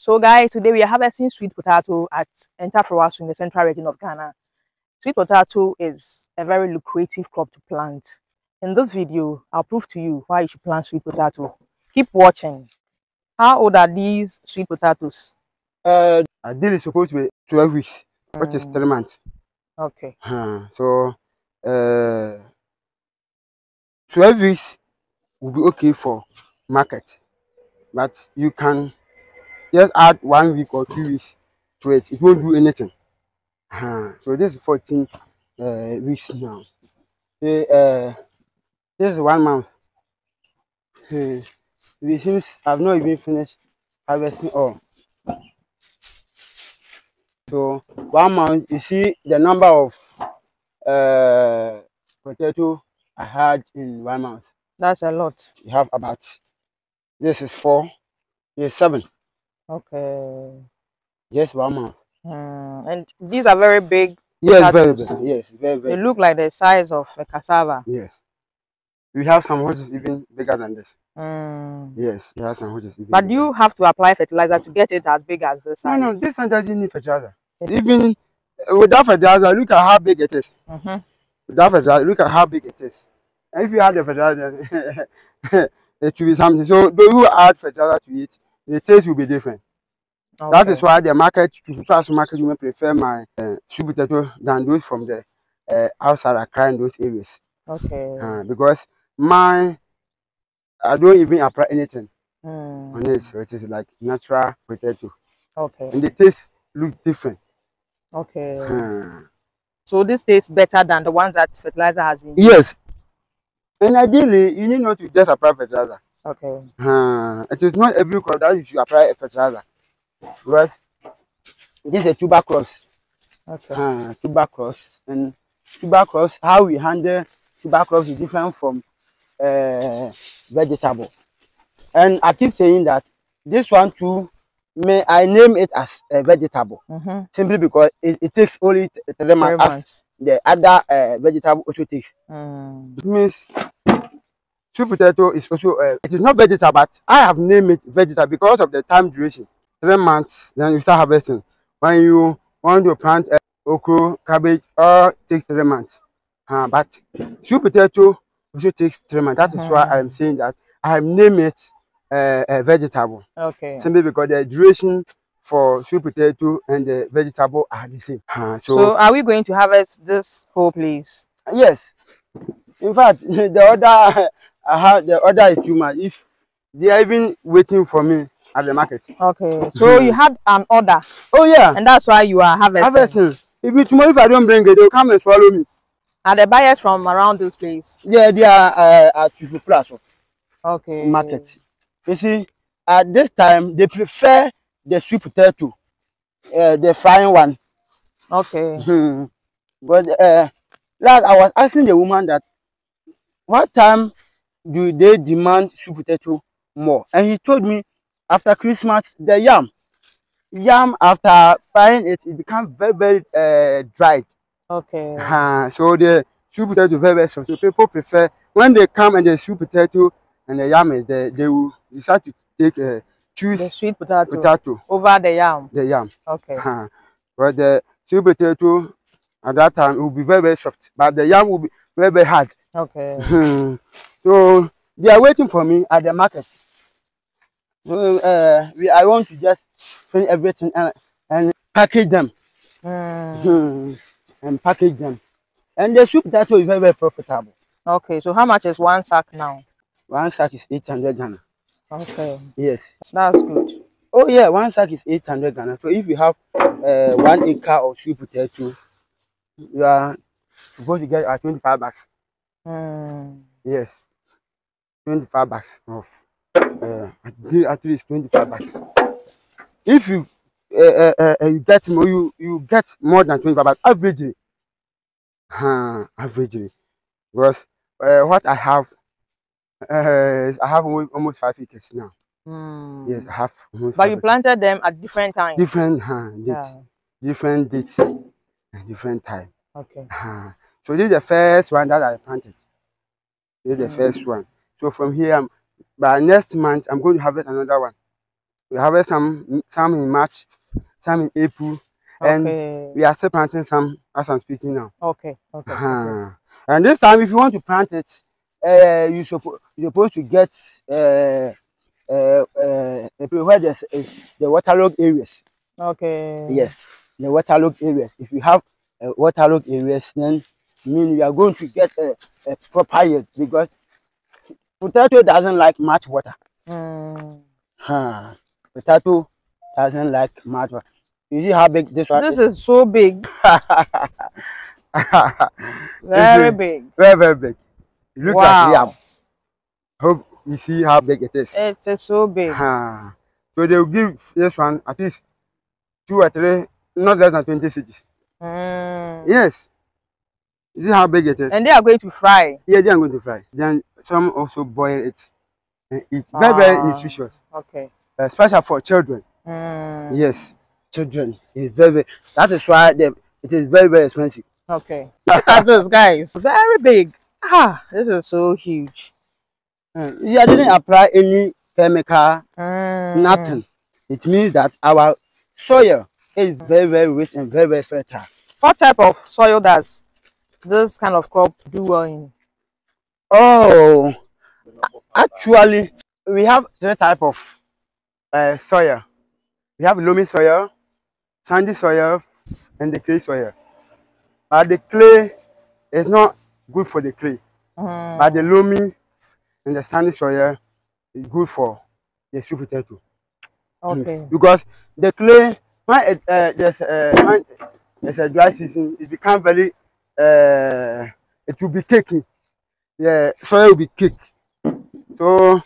So guys, today we are harvesting sweet potato at Entaprowasu in the central region of Ghana. Sweet potato is a very lucrative crop to plant. In this video, I'll prove to you why you should plant sweet potato. Keep watching. How old are these sweet potatoes? This is supposed to be 12 weeks, which is 3 months. Okay. So 12 weeks will be okay for market, but you can just add 1 week or 2 weeks to it. It won't do anything. So this is 14 weeks now. This is 1 month. Since I've not even finished harvesting all. So 1 month, you see the number of potato I had in 1 month. That's a lot. You have about, this is 4, this is 7. Okay. Just 1 month. And these are very big. Yes, potatoes. very big. Yes, very. They look like the size of a cassava. Yes. We have some which is even bigger than this. Yes, we have some which is even But bigger. you have to apply fertilizer to get it as big as this size. No, this one doesn't need fertilizer. Even without fertilizer, look at how big it is. Without fertilizer, look at how big it is. And if you add the fertilizer, it will be something. So those who add fertilizer to it, the taste will be different. Okay. That is why the market, you may prefer my sweet potato than those from the outside Accra in those areas. Okay. Because I don't even apply anything on it, so it is like natural potato. Okay. And the taste looks different. Okay. So this tastes better than the ones that fertilizer has been used? Yes. And ideally, you need not to just apply fertilizer. Okay. It is not every crop that you should apply a fertilizer. Because this is a tuber crops. Okay. Tuber crops. And tuber crops, how we handle tuber crops is different from vegetable. And I keep saying that this one too, may I name it as a vegetable, simply because it takes only 3 months as the other vegetable also takes. It means sweet potato is also it is not vegetable, but I have named it vegetable because of the time duration. 3 months, then you start harvesting. When you want to plant okra, cabbage, all takes 3 months. But sweet potato also takes 3 months. That is why I am saying that I have named it a vegetable. Okay. Simply because the duration for sweet potato and the vegetable are the same. So are we going to harvest this whole place? Yes. In fact, the order is too much. If they are even waiting for me at the market. Okay. So you had an order. Oh yeah. And that's why you are harvesting. Even tomorrow, if I don't bring it, they'll come and swallow me. Are the buyers from around this place? Yeah, they are at Chifu Plaza. Okay. Market. You see, at this time they prefer the sweet potato, the frying one. Okay. But last I was asking the woman that what time do they demand sweet potato more, and he told me after Christmas the yam after frying it becomes very dried. Okay. So the sweet potato very soft. So people prefer when they come and the sweet potato and the yam is there, they will decide to take choose the sweet potato over the yam. The yam. Okay. But the sweet potato at that time it will be very soft, but the yam will be very hard. Okay. So they are waiting for me at the market. So I want to just finish everything and package them. And package them. And the sweet potato is very profitable. Okay, so how much is one sack now? One sack is 800 Ghana. Okay. Yes. That's good. Oh yeah, one sack is 800 Ghana. So if you have 1 acre of sweet potato, you are supposed to get 25 bucks. Yes. 25 bucks of at least 25 bucks. If you get more, you get more than 25 bucks averagely. Averagely. Because what I have almost 5 acres now. Yes, I have almost. But you planted them at different times. Different dates, different dates, and different time. Okay. So this is the first one that I planted. This is the first one. So from here, by next month, I'm going to harvest another one. We harvest some in March, some in April, and we are still planting some as I'm speaking now. Okay. And this time, if you want to plant it, you're supposed to get where there's the waterlogged areas. Okay. Yes, the waterlogged areas. If you have waterlogged areas, then you are going to get a proper yield, because potato doesn't like much water. Potato doesn't like much water. You see how big this one is? This is so big. Very big. Very big. It looks like yam. Hope you see how big it is. It is so big. So they will give this one at least 2 or 3, not less than 20 cities. Yes. You see how big it is. And they are going to fry. Yeah, they are going to fry. Then some also boil it and eat. Very nutritious. Okay. Especially for children. Yes, children. It's very. That is why it is very expensive. Okay. Look at this, guys. Very big. This is so huge. Yeah, I didn't apply any chemical, nothing. It means that our soil is very rich and very fertile. What type of soil does this kind of crop do well in? Oh, actually, we have 3 types of soil. We have loamy soil, sandy soil, and the clay soil. But the clay is not good for the clay. But the loamy and the sandy soil is good for the sweet potato. Okay. Because the clay, when there's a dry season, it becomes very, it will be cakey. The soil will be cake. So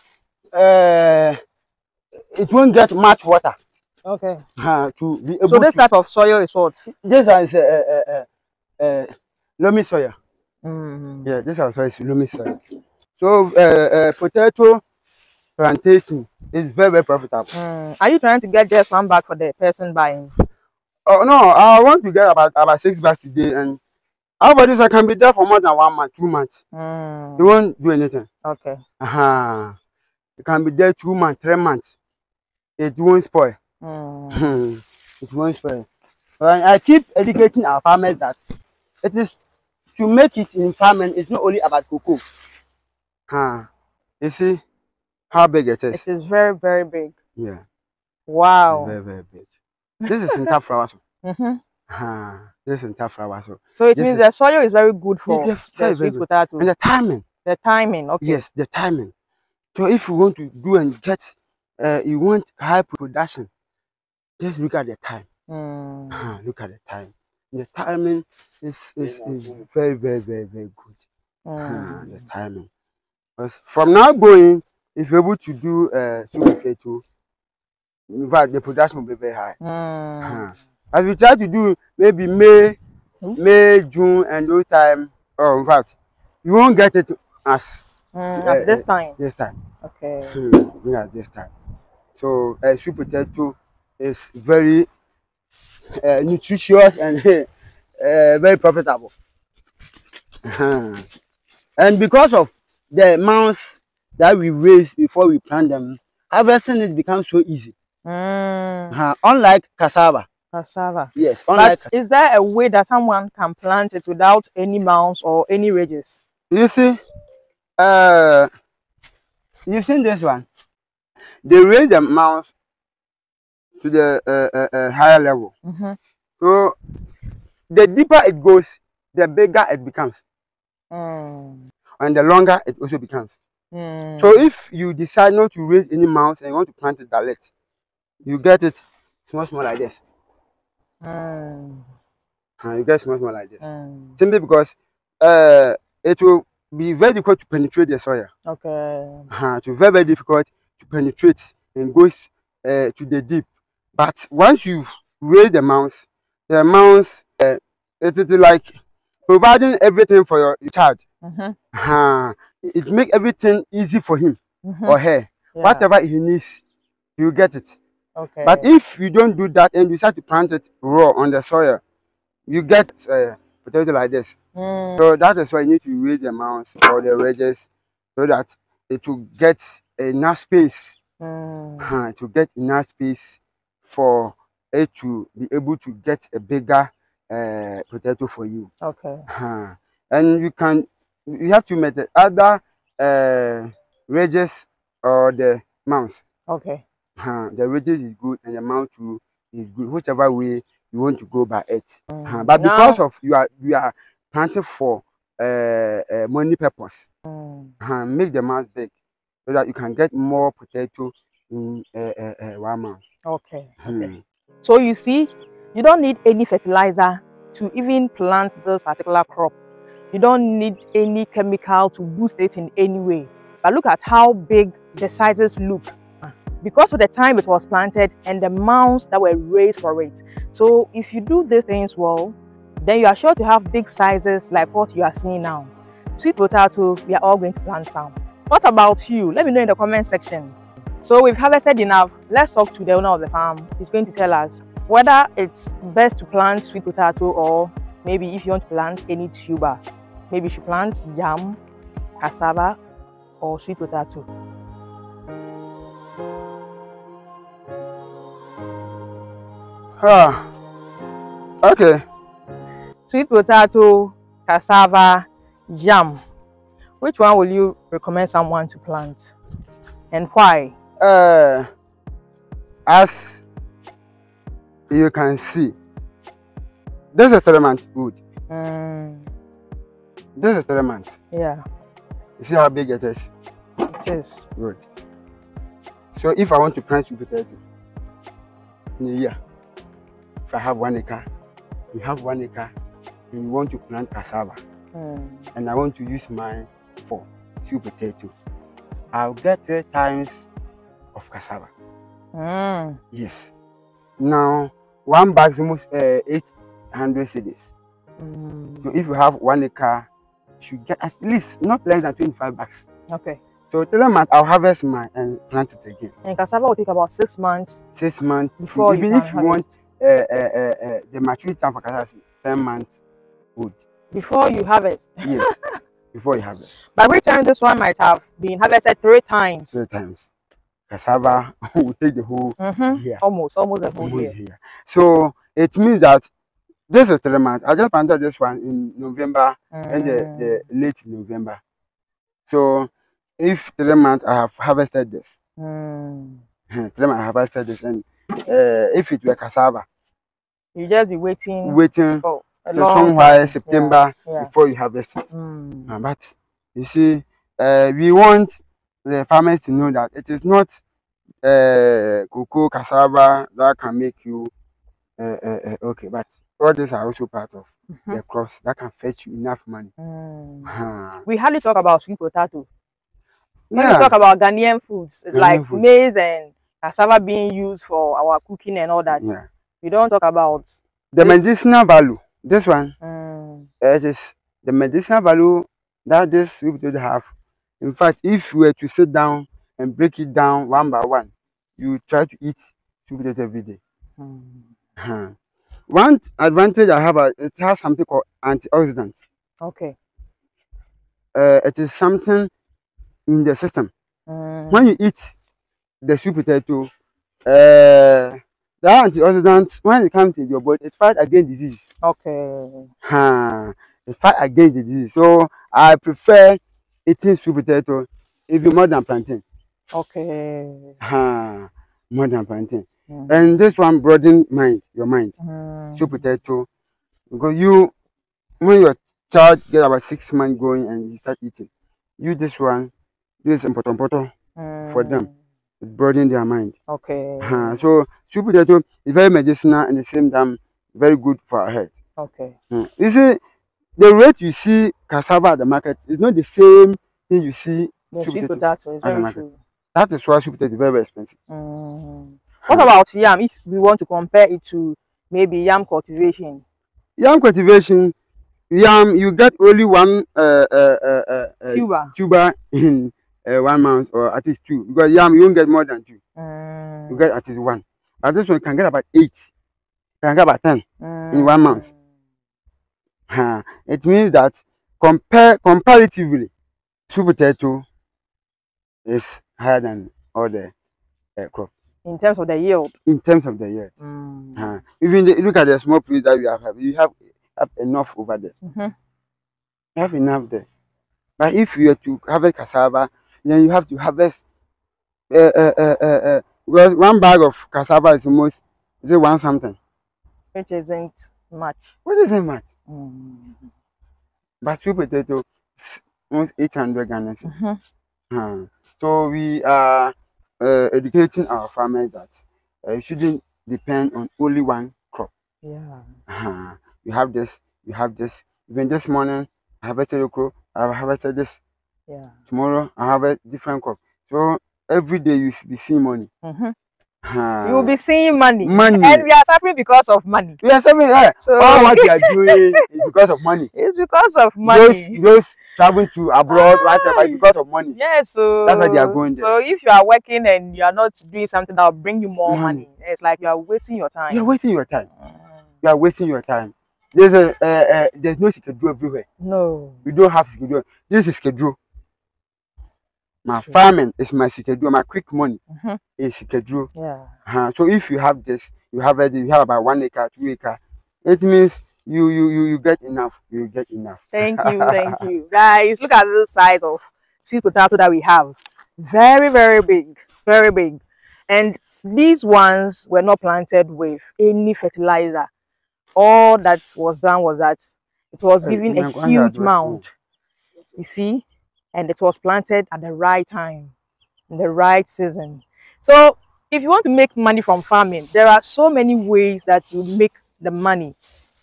it won't get much water. Okay. To be able so this type of soil is what? This one is loamy soil. Yeah, this one is loamy soil. So potato plantation is very profitable. Are you trying to get just one bag for the person buying? Oh no, I want to get about 6 bags today, and about this I can be there for more than 1 month, 2 months. You won't do anything. Okay. You can be there 2 months, 3 months. It won't spoil. It won't spoil. I keep educating our farmers that it is to make it in farming. It's not only about cocoa. You see how big it is. It is very big. Yeah. Wow. Very big. This is in flower. This is in flower. So it means the soil is very good for the sweet potato. And the timing. The timing, okay. Yes, the timing. So if you want to do and get, you want high production, just look at the time. Look at the time. The timing is very good. The timing. Because from now going, if you're able to do sweet potato, in fact, the production will be very high. As we try to do maybe May, June, and those time, or in fact, you won't get it as at this time. This time. Okay. Yeah, this time. So sweet potato is very nutritious and very profitable. And because of the amounts that we raise before we plant them, harvesting it becomes so easy. Unlike cassava. Cassava. Yes. But is there a way that someone can plant it without any mounds or any ridges? You see, you've seen this one. They raise the mounds to the higher level. So the deeper it goes, the bigger it becomes. And the longer it also becomes. So if you decide not to raise any mounds and you want to plant it direct, you get it small like this. You get small like this. Simply because it will be very difficult to penetrate the soil. Okay. It will be very difficult to penetrate and goes to the deep. But once you raise the mounds, it is like providing everything for your child. It makes everything easy for him or her. Yeah. Whatever he needs, you get it. Okay. But if you don't do that and you start to plant it raw on the soil, you get potato like this. So that is why you need to raise the mounds or the ridges so that it will get enough space to get enough space for it to be able to get a bigger potato for you. Okay. And you have to make the other ridges or the mounds. Okay. The ridges is good and the mount too is good, whichever way you want to go by it. But because of you are planting for money purpose, make the mounds big so that you can get more potato in 1 month. Okay. So you see, you don't need any fertilizer to even plant this particular crop. You don't need any chemical to boost it in any way. But look at how big the sizes look because of the time it was planted and the mounds that were raised for it. So if you do these things well, then you are sure to have big sizes like what you are seeing now. Sweet potato, we are all going to plant some. What about you? Let me know in the comment section. So we've harvested enough. Let's talk to the owner of the farm. He's going to tell us whether it's best to plant sweet potato, or maybe if you want to plant any tuber, maybe you should plant yam, cassava, or sweet potato. Okay. Sweet potato, cassava, yam. Which one will you recommend someone to plant, and why? As you can see, this is 3 months wood. This is 3 months. Yeah. You see how big it is? It is. Good. So if I want to plant sweet potato in a year, if I have 1 acre, you have 1 acre, and you want to plant cassava, and I want to use mine for sweet potato, I'll get 3 times of cassava. Yes. Now 1 bag is almost 800 cedis. So if you have 1 acre, you should get at least not less than 25 bags. Okay. So 3 months I'll harvest mine and plant it again. And cassava will take about 6 months. 6 months before even if you want the maturity time for cassava is 10 months wood. Before you harvest. Yes. Before you harvest. By which time this one might have been harvested 3 times. 3 times. Cassava will take the whole year. Almost the whole year. So it means that this is 3 months. I just planted this one in November and the late November. So if 3 months I have harvested this. 3 months I have harvested this, and if it were cassava, you just be waiting for somewhere September before you harvest it. But you see, we want the farmers to know that it is not cocoa, cassava that can make you okay, but all these are also part of the crops that can fetch you enough money. We hardly talk about sweet potato. When we talk about Ghanaian foods, it's like maize and cassava being used for our cooking and all that. We don't talk about the medicinal value. This one, it is the medicinal value that this sweet potato have. In fact, if you were to sit down and break it down 1 by 1, you try to eat sweet potato every day. One advantage I have, it has something called antioxidant. Okay. It is something in the system. When you eat the sweet potato, the antioxidants, when it comes to your body, it fights against disease. Okay. It fights against the disease. So I prefer eating sweet potato even more than plantain. Okay. More than plantain. And this one broaden your mind. Sweet potato, because when your child get about 6 months going and you start eating, this one, this is important for them. It broaden their mind. Okay. So sweet potato is very medicinal and at the same time very good for our health. Okay. You see, the rate you see cassava at the market is not the same thing you see sweet potato is very true. That is why sweet potato is very, very expensive. What about yam? If we want to compare it to maybe yam cultivation. Yam cultivation, you get only 1 tuber in 1 month, or at least 2. Because yam you won't get more than 2. You get at least 1. But this one can get about 8. You can get about 10 in 1 month. It means that comparatively, sweet potato is higher than all the crop. In terms of the yield. In terms of the yield. Even look at the small place that we have. You have enough over there. You have enough there. But if you are to harvest cassava, then you have to harvest. Because one bag of cassava is almost, is it one something? Which isn't much. What isn't much? But sweet potato is almost 800 Ghana cedis. So we are educating our farmers that you shouldn't depend on only one crop. Yeah. You have this, you have this. Even this morning, I harvested a crop. I harvested this. Yeah. Tomorrow, I have a different crop. So every day you be seeing money. You will be seeing money. Money. And we are suffering because of money. We are suffering. So all what we are doing is because of money. It's because of money. Those traveling to abroad, whatever, because of money. Yes, so that's why they are going there. So if you are working and you are not doing something that will bring you more money, it's like you are wasting your time. You are wasting your time. You are wasting your time. There's there's no schedule everywhere. No. We don't have schedule. This is schedule. My farming is my schedule. My quick money is schedule. Yeah. So if you have this, you have about 1 acre, 2 acre. It means you get enough. You get enough. Thank you, guys. Look at the size of sweet potato that we have. Very, very big, very big. And these ones were not planted with any fertilizer. All that was done was that it was given a huge mound. You see. And it was planted at the right time, in the right season. So if you want to make money from farming, there are so many ways that you make the money.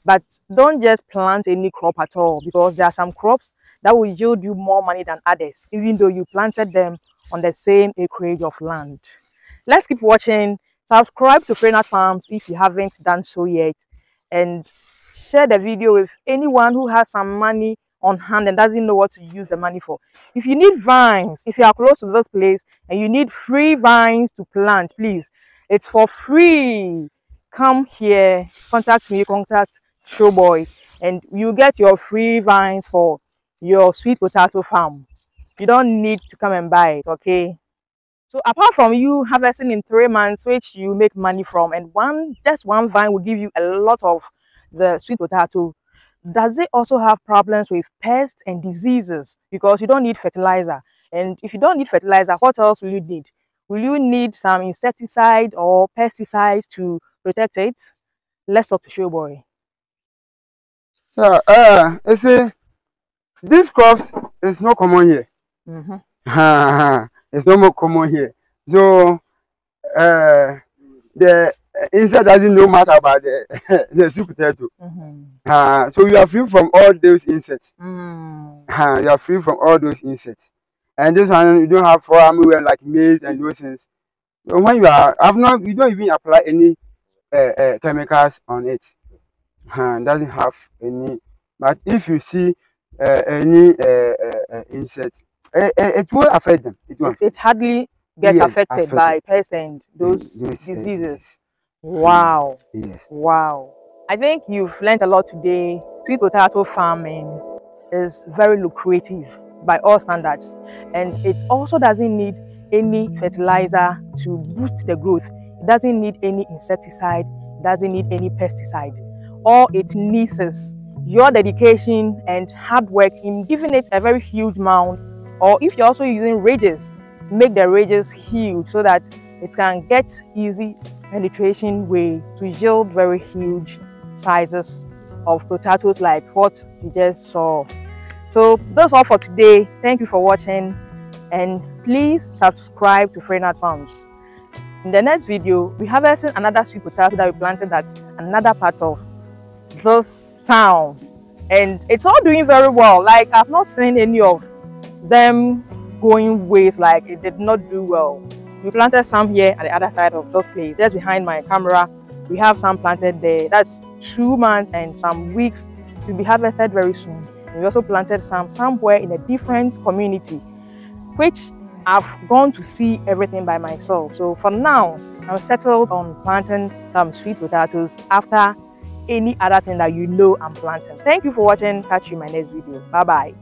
But don't just plant any crop at all, because there are some crops that will yield you more money than others, even though you planted them on the same acreage of land. Let's keep watching. Subscribe to Freenat Farms if you haven't done so yet. And share the video with anyone who has some money on hand and doesn't know what to use the money for. If you need vines, if you are close to this place and you need free vines to plant, please, it's for free. Come here, contact me, contact Showboy, and you get your free vines for your sweet potato farm. You don't need to come and buy it, okay? So apart from you harvesting in 3 months, which you make money from, and just one vine will give you a lot of the sweet potato, does it also have problems with pests and diseases? Because you don't need fertilizer. And if you don't need fertilizer, what else will you need? Will you need some insecticide or pesticides to protect it? Let's talk to Showboy. Yeah, you see, these crops is not common here. It's not more common here. So the insect doesn't know much about the sweet potato. So you are free from all those insects. You are free from all those insects. And this one, you don't have farming like maize and those things. So when you are, you don't even apply any chemicals on it. Doesn't have any. But if you see any insect, it will affect them. It hardly gets affected by pests and those diseases. Wow. Yes. Wow. I think you've learned a lot today. Sweet potato farming is very lucrative by all standards, and it also doesn't need any fertilizer to boost the growth. It doesn't need any insecticide. It doesn't need any pesticide. All it needs is your dedication and hard work in giving it a very huge mound, or if you're also using ridges, make the ridges huge so that it can get easy penetration way to yield very huge sizes of potatoes like what you just saw. So that's all for today. Thank you for watching, and please subscribe to Freenat Farms. In the next video, we harvesting another sweet potato that we planted at another part of this town, and it's all doing very well. Like, I've not seen any of them going waste, like it did not do well. We planted some here at the other side of this place, just behind my camera. We have some planted there. That's 2 months and some weeks to be harvested very soon. We also planted some somewhere in a different community, which I've gone to see everything by myself. So for now, I'm settled on planting some sweet potatoes after any other thing that you know I'm planting. Thank you for watching. Catch you in my next video. Bye bye.